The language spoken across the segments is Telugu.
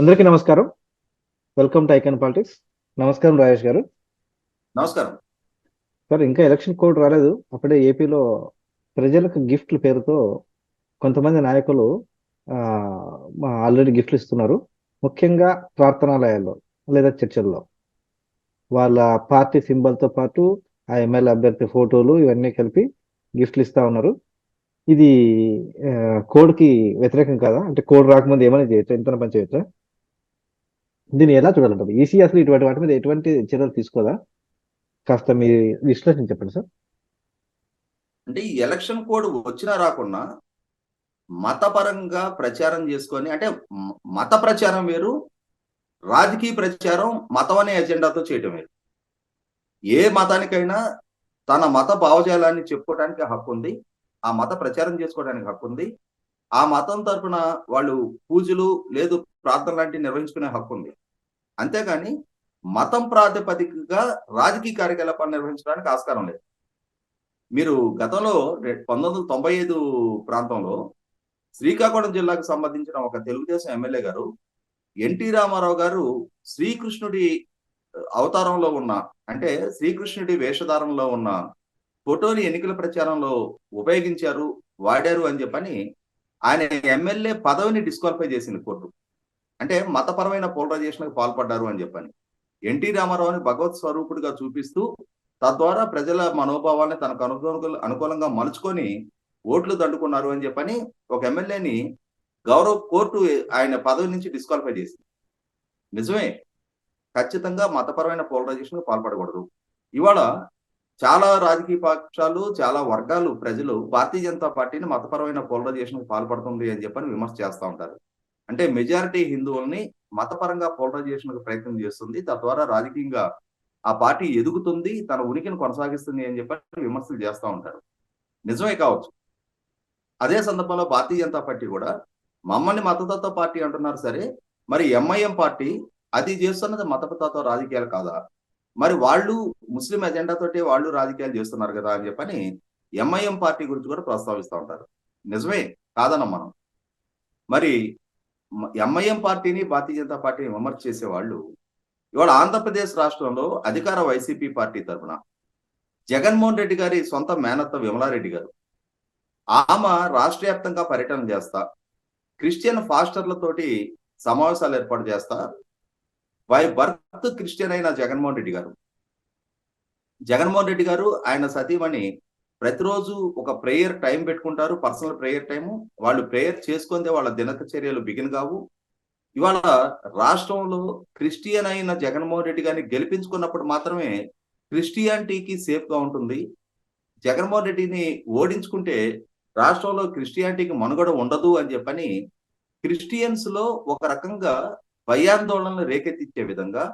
అందరికీ నమస్కారం. Welcome to icon politics. నమస్కారం రాజేష్ గారు. నమస్కారం. సార్, ఇంకా ఎలక్షన్ కోడ్ రాలేదు. అప్పుడే ఏపీలో ప్రజలకు గిఫ్ట్ల పేరుతో కొంతమంది నాయకులు ఆ, ఆల్రెడీ గిఫ్ట్లు ఇస్తున్నారు. ముఖ్యంగా ప్రార్థనాలయాల్లో లేదా చర్చల్లో వాళ్ళ పార్టీ సింబల్తో పాటు ఆ ఎమ్మెల్యే అభ్యర్థి ఫోటోలు ఇవన్నీ కలిపి గిఫ్ట్లు ఇస్తా ఉన్నారు. ఇది ఆ, కోడ్కి వ్యతిరేకం కాదా? అంటే కోడ్ రాకముందు ఏమైనా చేయొచ్చా? ఎంత పని చేయొచ్చా? దీన్ని ఎలా చూడాలంటారు? ఈసీ అసలు ఇటువంటి వాటి మీద ఎటువంటి చర్యలు తీసుకోదా? కాస్త మీ విశ్లేషణ చెప్పండి సార్. అంటే ఈ ఎలక్షన్ కోడ్ వచ్చినా రాకున్నా మతపరంగా ప్రచారం చేసుకొని అంటే మత ప్రచారం వేరు, రాజకీయ ప్రచారం మతం అనే ఎజెండాతో చేయటం వేరు. ఏ మతానికైనా తన మత భావజాలాన్ని చెప్పుకోవడానికి హక్కు ఉంది. ఆ మత ప్రచారం చేసుకోవడానికి హక్కు ఉంది. ఆ మతం తరపున వాళ్ళు పూజలు లేదు ప్రార్థన లాంటివి నిర్వహించుకునే హక్కు ఉంది. అంతేగాని మతం ప్రాతిపదికగా రాజకీయ కార్యకలాపాలు నిర్వహించడానికి ఆస్కారం లేదు. మీరు గతంలో 1995 ప్రాంతంలో శ్రీకాకుళం జిల్లాకు సంబంధించిన ఒక తెలుగుదేశం ఎమ్మెల్యే గారు ఎన్టీ రామారావు గారు శ్రీకృష్ణుడి అవతారంలో ఉన్న అంటే శ్రీకృష్ణుడి వేషధారంలో ఉన్న ఫోటోని ఎన్నికల ప్రచారంలో ఉపయోగించారు, వాడారు అని చెప్పని ఆయన ఎమ్మెల్యే పదవిని డిస్క్వాలిఫై చేసింది కోర్టు. అంటే మతపరమైన పోలరైజేషన్ పాల్పడ్డారు అని చెప్పని ఎన్టీ రామారావుని భగవత్ స్వరూపుడిగా చూపిస్తూ తద్వారా ప్రజల మనోభావాల్ని తనకు అనుకూలంగా మలుచుకొని ఓట్లు దండుకున్నారు అని చెప్పని ఒక ఎమ్మెల్యేని గౌరవ కోర్టు ఆయన పదవి నుంచి డిస్క్వాలిఫై చేసింది. నిజమే, ఖచ్చితంగా మతపరమైన పోలరైజేషన్ పాల్పడకూడదు. ఇవాళ చాలా రాజకీయ పక్షాలు, చాలా వర్గాలు ప్రజలు భారతీయ జనతా పార్టీని మతపరమైన పోలరైజేషన్ పాల్పడుతుంది అని చెప్పని విమర్శ చేస్తూ ఉంటారు. అంటే మెజారిటీ హిందువుల్ని మతపరంగా పోలరైజేషన్ ప్రయత్నం చేస్తుంది, తద్వారా రాజకీయంగా ఆ పార్టీ ఎదుగుతుంది, తన ఉనికిని కొనసాగిస్తుంది అని చెప్పి విమర్శలు చేస్తూ ఉంటారు. నిజమే కావచ్చు. అదే సందర్భంలో భారతీయ జనతా పార్టీ కూడా మమ్మల్ని మతతత్వ పార్టీ అంటున్నారు సరే, మరి ఎంఐఎం పార్టీ అది చేస్తున్నది మతతత్వ రాజకీయాలు కాదా? మరి వాళ్ళు ముస్లిం ఎజెండా తోటి వాళ్ళు రాజకీయాలు చేస్తున్నారు కదా అని చెప్పని ఎంఐఎం పార్టీ గురించి కూడా ప్రస్తావిస్తూ ఉంటారు. నిజమే, కాదనం మనం. మరి ఎంఐఎం పార్టీని భారతీయ జనతా పార్టీని విమర్శ చేసే వాళ్ళు ఇవాళ ఆంధ్రప్రదేశ్ రాష్ట్రంలో అధికార వైసీపీ పార్టీ తరఫున జగన్మోహన్ రెడ్డి గారి సొంత మేనత్త విమలారెడ్డి గారు ఆమె రాష్ట్ర వ్యాప్తంగా పర్యటన చేస్తా, క్రిస్టియన్ ఫాస్టర్లతోటి సమావేశాలు ఏర్పాటు చేస్తా, బై బర్త్ క్రిస్టియన్ అయిన జగన్మోహన్ రెడ్డి గారు ఆయన సతీమణి ప్రతిరోజు ఒక ప్రేయర్ టైం పెట్టుకుంటారు, పర్సనల్ ప్రేయర్ టైము. వాళ్ళు ప్రేయర్ చేసుకుందే వాళ్ళ దినచర్యలు బిగిన్ కావు. ఇవాళ రాష్ట్రంలో క్రిస్టియన్ అయిన జగన్మోహన్ రెడ్డి గారిని గెలిపించుకున్నప్పుడు మాత్రమే క్రిస్టియానిటీకి సేఫ్ గా ఉంటుంది. జగన్మోహన్ రెడ్డిని ఓడించుకుంటే రాష్ట్రంలో క్రిస్టియానిటీకి మనుగడ ఉండదు అని చెప్పని క్రిస్టియన్స్ లో ఒక రకంగా భయాందోళనలు రేకెత్తించే విధంగా,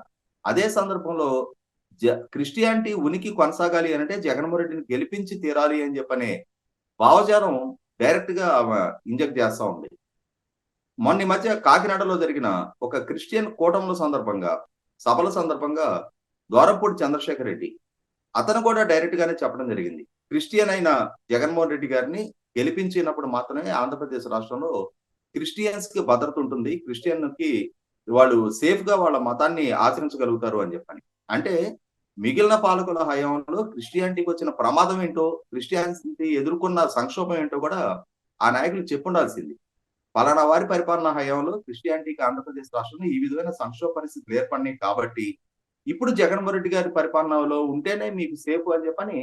అదే సందర్భంలో క్రిస్టియానిటీ ఉనికి కొనసాగాలి అంటే జగన్మోహన్ రెడ్డిని గెలిపించి తీరాలి అని చెప్పనే భావజాలం డైరెక్ట్ గా ఇంజెక్ట్ చేస్తా ఉంది. మొన్న మధ్య కాకినాడలో జరిగిన ఒక క్రిస్టియన్ కూటముల సందర్భంగా, సభల సందర్భంగా ద్వారంపూడి చంద్రశేఖర్ రెడ్డి అతను కూడా డైరెక్ట్ గానే చెప్పడం జరిగింది. క్రిస్టియన్ అయిన జగన్మోహన్ రెడ్డి గారిని గెలిపించినప్పుడు మాత్రమే ఆంధ్రప్రదేశ్ రాష్ట్రంలో క్రిస్టియన్స్ కి భద్రత ఉంటుంది, క్రిస్టియన్ కి వాళ్ళు సేఫ్ గా వాళ్ళ మతాన్ని ఆచరించగలుగుతారు అని చెప్పని. అంటే మిగిలిన పాలకుల హయాంలో క్రిస్టియానిటీకి వచ్చిన ప్రమాదం ఏంటో, క్రిస్టియానిటీ ఎదుర్కొన్న సంక్షోభం ఏంటో కూడా ఆ నాయకులు చెప్పుండాల్సింది. పలానా వారి పరిపాలన హయాంలో క్రిస్టియానిటీకి ఆంధ్రప్రదేశ్ రాష్ట్రంలో ఈ విధమైన సంక్షోభ పరిస్థితులు ఏర్పడినాయి కాబట్టి ఇప్పుడు జగన్మోహన్ రెడ్డి గారి పరిపాలనలో ఉంటేనే మీకు సేఫ్ అని చెప్పని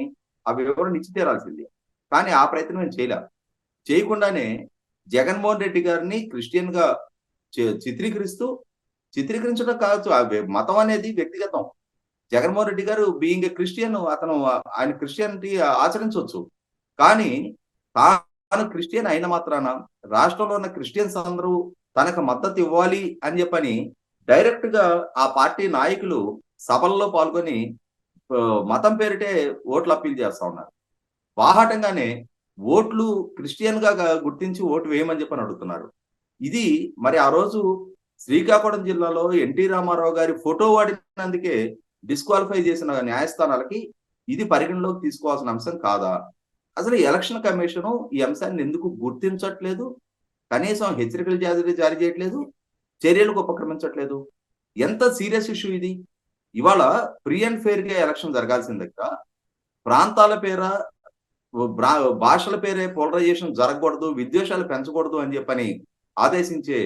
ఆ వివరణ ఇచ్చి తీరాల్సింది. కానీ ఆ ప్రయత్నం నేను చేయకుండానే జగన్మోహన్ రెడ్డి గారిని క్రిస్టియన్ గా చిత్రీకరించడం కావచ్చు. మతం అనేది వ్యక్తిగతం. జగన్మోహన్ రెడ్డి గారు బీయింగ్ ఏ క్రిస్టియన్, అతను ఆయన క్రిస్టియానిటీ ఆచరించవచ్చు. కానీ తాను క్రిస్టియన్ అయిన మాత్రాన రాష్ట్రంలో ఉన్న క్రిస్టియన్స్ అందరూ తనకు మద్దతు ఇవ్వాలి అని చెప్పని డైరెక్ట్ గా ఆ పార్టీ నాయకులు సభల్లో పాల్గొని మతం పేరిటే ఓట్లు అప్పీల్ చేస్తా ఉన్నారు. బాహాటంగానే ఓట్లు క్రిస్టియన్ గా గుర్తించి ఓటు వేయమని చెప్పని అడుగుతున్నారు. ఇది మరి ఆ రోజు శ్రీకాకుళం జిల్లాలో ఎన్టీ రామారావు గారి ఫోటో వాడినందుకే డిస్క్వాలిఫై చేసిన న్యాయస్థానాలకి ఇది పరిగణలోకి తీసుకోవాల్సిన అంశం కాదా? అసలు ఎలక్షన్ కమిషన్ ఈ అంశాన్ని ఎందుకు గుర్తించట్లేదు? కనీసం హెచ్చరికలు జారీ చేయట్లేదు. చర్యలకు ఉపక్రమించట్లేదు? ఎంత సీరియస్ ఇష్యూ ఇది? ఇవాళ ఫ్రీ అండ్ ఫెయిర్ గా ఎలక్షన్ జరగాల్సిన దగ్గర ప్రాంతాల పేర భాషల పేరే పోలరైజేషన్ జరగకూడదు, విద్వేషాలు పెంచకూడదు అని చెప్పని ఆదేశించే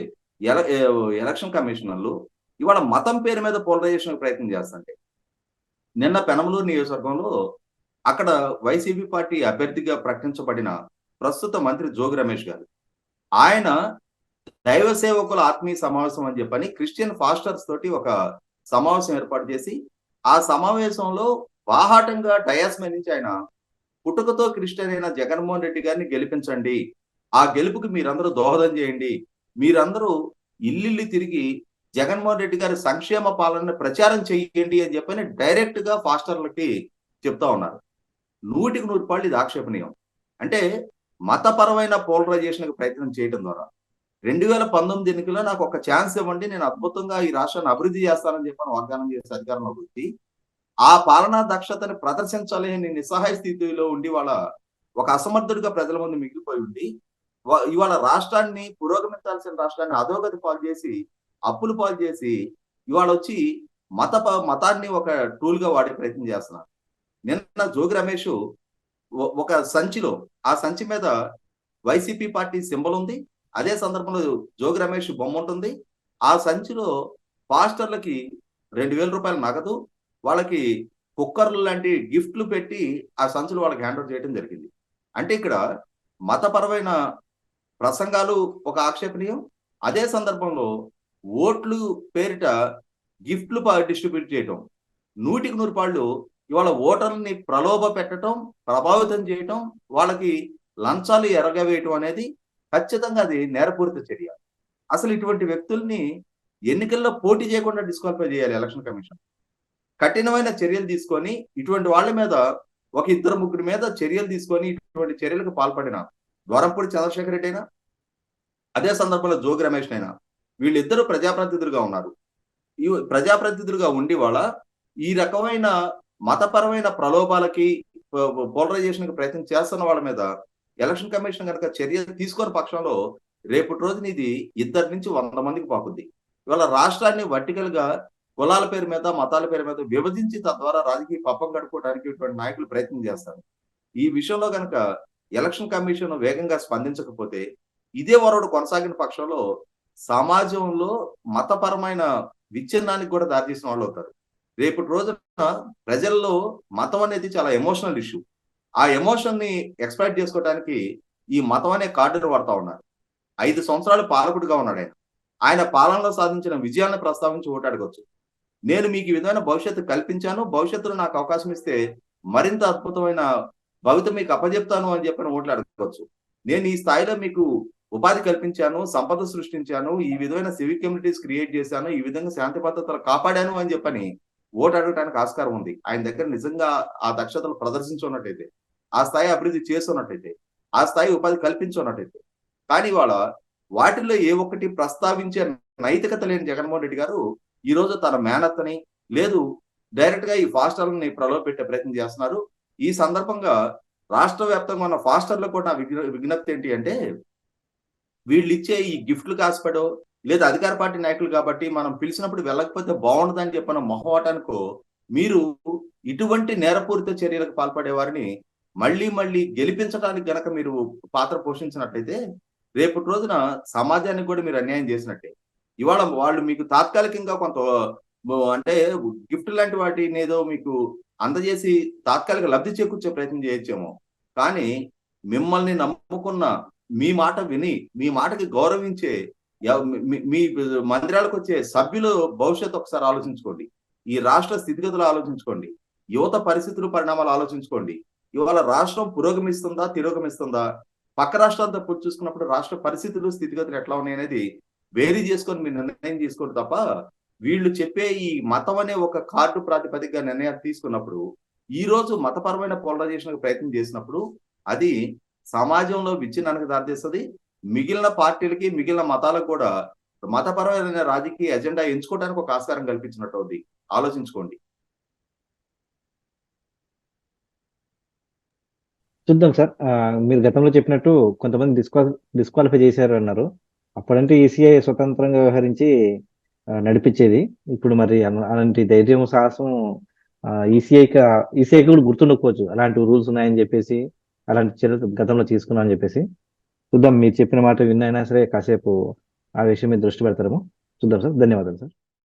ఎలక్షన్ కమిషనర్లు ఇవాళ మతం పేరు మీద పోలరైజేషన్ ప్రయత్నం చేస్తుంటే, నిన్న పెనమలూరు నియోజకవర్గంలో అక్కడ వైసీపీ పార్టీ అభ్యర్థిగా ప్రకటించబడిన ప్రస్తుత మంత్రి జోగి రమేష్ గారు, ఆయన దైవ సేవకుల ఆత్మీయ సమావేశం అని చెప్పని క్రిస్టియన్ ఫాస్టర్స్ తోటి ఒక సమావేశం ఏర్పాటు చేసి, ఆ సమావేశంలో బాహాటంగా డయాస్ మీద నుంచి ఆయన పుట్టుకతో క్రిస్టియన్ అయిన జగన్మోహన్ రెడ్డి గారిని గెలిపించండి, ఆ గెలుపుకి మీరందరూ దోహదం చేయండి, మీరందరూ ఇల్లిల్లి తిరిగి జగన్మోహన్ రెడ్డి గారి సంక్షేమ పాలన ప్రచారం చేయండి అని చెప్పని డైరెక్ట్ గా ఫాస్టర్లకి చెప్తా ఉన్నారు. 100% ఇది ఆక్షేపణీయం. అంటే మతపరమైన పోలరైజేషన్ ప్రయత్నం చేయడం ద్వారా 2019 ఎన్నికల్లో నాకు ఒక ఛాన్స్ ఇవ్వండి, నేను అద్భుతంగా ఈ రాష్ట్రాన్ని అభివృద్ధి చేస్తానని చెప్పని వాగ్దానం చేసి అధికారంలోకి వచ్చి ఆ పాలనా దక్షతని ప్రదర్శించలేని నిస్సహాయ స్థితిలో ఉండి వాళ్ళ ఒక అసమర్థుడిగా ప్రజల ముందు మిగిలిపోయి ఉండి ఇవాళ రాష్ట్రాన్ని పురోగమించాల్సిన రాష్ట్రాన్ని అధోగతి పాలు చేసి అప్పులు పాలు చేసి ఇవాళ వచ్చి మతాన్ని ఒక టూల్ గా వాడే ప్రయత్నం చేస్తున్నారు. నిన్న జోగి రమేష్ ఒక సంచిలో, ఆ సంచి మీద వైసీపీ పార్టీ సింబల్ ఉంది, అదే సందర్భంలో జోగి రమేష్ బొమ్మ ఉంటుంది. ఆ సంచిలో పాస్టర్లకి 2,000 రూపాయల నగదు, వాళ్ళకి కుక్కర్లు లాంటి గిఫ్ట్లు పెట్టి ఆ సంచులు వాళ్ళకి హ్యాండ్ ఓవర్ చేయడం జరిగింది. అంటే ఇక్కడ మతపరమైన ప్రసంగాలు ఒక ఆక్షేపణీయం, అదే సందర్భంలో ఓట్లు పేరిట గిఫ్ట్లు డిస్ట్రిబ్యూట్ చేయటం 100% ఇవాళ ఓటర్లని ప్రలోభ పెట్టడం, ప్రభావితం చేయటం, వాళ్ళకి లంచాలు ఎరగవేయటం అనేది ఖచ్చితంగా అది నేరపూరిత చర్య. అసలు ఇటువంటి వ్యక్తుల్ని ఎన్నికల్లో పోటీ చేయకుండా డిస్క్వాలిఫై చేయాలి ఎలక్షన్ కమిషన్. కఠినమైన చర్యలు తీసుకొని ఇటువంటి వాళ్ళ మీద ఒక 2-3 మీద చర్యలు తీసుకొని ఇటువంటి చర్యలకు పాల్పడిన ద్వారంపూడి చంద్రశేఖర్ రెడ్డి అయినా, అదే సందర్భంలో జోగి రమేష్ అయినా, వీళ్ళిద్దరూ ప్రజాప్రతినిధులుగా ఉన్నారు. ఈ ప్రజాప్రతినిధులుగా ఉండి వాళ్ళ ఈ రకమైన మతపరమైన ప్రలోభాలకి పోలరైజేషన్ కి ప్రయత్నం చేస్తున్న వాళ్ళ మీద ఎలక్షన్ కమిషన్ కనుక చర్య తీసుకున్న పక్షంలో రేపటి రోజున ఇది 2 నుంచి 100 మందికి పాకుద్ది. ఇవాళ రాష్ట్రాన్ని వర్టికల్ గా కులాల పేరు మీద, మతాల పేరు మీద విభజించి తద్వారా రాజకీయ పప్పం కట్టుకోవడానికి ఇటువంటి నాయకులు ప్రయత్నం చేస్తారు. ఈ విషయంలో కనుక ఎలక్షన్ కమిషన్ వేగంగా స్పందించకపోతే ఇదే వరవడు కొనసాగిన పక్షంలో సమాజంలో మతపరమైన విచ్ఛిన్నానికి కూడా దారితీసిన వాళ్ళు అవుతారు. రేపటి రోజున ప్రజల్లో మతం అనేది చాలా ఎమోషనల్ ఇష్యూ. ఆ ఎమోషన్ ని ఎక్స్ప్లాయిట్ చేసుకోవడానికి ఈ మతం అనే కార్డును వాడుతా ఉన్నారు. 5 సంవత్సరాలు పాలకుడిగా ఉన్నాడు ఆయన. ఆయన పాలనలో సాధించిన విజయాలను ప్రస్తావించి ఓటాడుకోవచ్చు. నేను మీకు ఈ విధమైన భవిష్యత్తు కల్పించాను, భవిష్యత్తులో నాకు అవకాశం ఇస్తే మరింత అద్భుతమైన భవిత మీకు అప్పజెప్తాను అని చెప్పని ఓట్లాడుకోవచ్చు. నేను ఈ స్థాయిలో మీకు ఉపాధి కల్పించాను, సంపద సృష్టించాను, ఈ విధమైన సివిక్ కమ్యూనిటీస్ క్రియేట్ చేశాను, ఈ విధంగా శాంతి భద్రతలు కాపాడాను అని చెప్పని ఓటు అడగడానికి ఆస్కారం ఉంది. ఆయన దగ్గర నిజంగా ఆ దక్షతలు ప్రదర్శించున్నట్టయితే, ఆ స్థాయి అభివృద్ధి చేస్తున్నట్టయితే, ఆ స్థాయి ఉపాధి కల్పించున్నట్టయితే. కానీ ఇవాళ వాటిల్లో ఏ ఒక్కటి ప్రస్తావించే నైతికత లేని జగన్మోహన్ రెడ్డి గారు ఈ రోజు తన మేనత్తని లేదు డైరెక్ట్ గా ఈ ఫాస్టర్లని ప్రలోభ పెట్టే ప్రయత్నం చేస్తున్నారు. ఈ సందర్భంగా రాష్ట్ర వ్యాప్తంగా ఉన్న ఫాస్టర్లకు కూడా విజ్ఞప్తి ఏంటి అంటే, వీళ్ళు ఇచ్చే ఈ గిఫ్ట్లు కాసిపడో లేదా అధికార పార్టీ నాయకులు కాబట్టి మనం పిలిచినప్పుడు వెళ్ళకపోతే బాగుండదని చెప్పిన మొహమాటానికో మీరు ఇటువంటి నేరపూరిత చర్యలకు పాల్పడే వారిని మళ్ళీ మళ్ళీ గెలిపించడానికి గనక మీరు పాత్ర పోషించినట్లయితే రేపటి రోజున సమాజానికి కూడా మీరు అన్యాయం చేసినట్టే. ఇవాళ వాళ్ళు మీకు తాత్కాలికంగా కొంత అంటే గిఫ్ట్ లాంటి వాటిని ఏదో మీకు అందజేసి తాత్కాలిక లబ్ధి చేకూర్చే ప్రయత్నం చేయొచ్చేమో, కానీ మిమ్మల్ని నమ్ముకున్న, మీ మాట విని మీ మాటకి గౌరవించే మీ మందిరాలకు వచ్చే సభ్యులు భవిష్యత్తు ఒకసారి ఆలోచించుకోండి. ఈ రాష్ట్ర స్థితిగతులు ఆలోచించుకోండి. యువత పరిస్థితులు, పరిణామాలు ఆలోచించుకోండి. ఇవాళ రాష్ట్రం పురోగమిస్తుందా, తిరోగమిస్తుందా, పక్క రాష్ట్రాలతో పోల్చి చూసుకున్నప్పుడు రాష్ట్ర పరిస్థితులు, స్థితిగతులు ఎట్లా ఉన్నాయి అనేది వేరీ చేసుకొని మీరు నిర్ణయం తీసుకోండి తప్ప, వీళ్ళు చెప్పే ఈ మతం అనే ఒక కార్డు ప్రాతిపదికగా నిర్ణయాలు తీసుకున్నప్పుడు, ఈ రోజు మతపరమైన పోలరైజేషన్ ప్రయత్నం చేసినప్పుడు అది సమాజంలో విచ్ఛిన్నానికి దారితీస్తుంది. మిగిలిన పార్టీలకి, మిగిలిన మతాలకు కూడా మతపరమైన రాజకీయ ఎజెండా ఎంచుకోవడానికి ఒక ఆస్కారం కల్పించినట్టు అవుద్ది. ఆలోచించుకోండి. చూద్దాం సార్. మీరు గతంలో చెప్పినట్టు కొంతమంది డిస్క్వాలిఫై చేశారు అన్నారు. అప్పుడంటే ఈసీఐ స్వతంత్రంగా వ్యవహరించి నడిపించేది. ఇప్పుడు మరి అలాంటి ధైర్యం సాహసం ఈసీఐకి కూడా గుర్తుండకపోవచ్చు, అలాంటి రూల్స్ ఉన్నాయని చెప్పేసి, అలాంటి చర్యలు గతంలో తీసుకున్నా అని చెప్పేసి. చూద్దాం, మీరు చెప్పిన మాట విన్నైనా సరే కాసేపు ఆ విషయం మీద దృష్టి పెడతారేమో. చూద్దాం సార్. ధన్యవాదాలు సార్.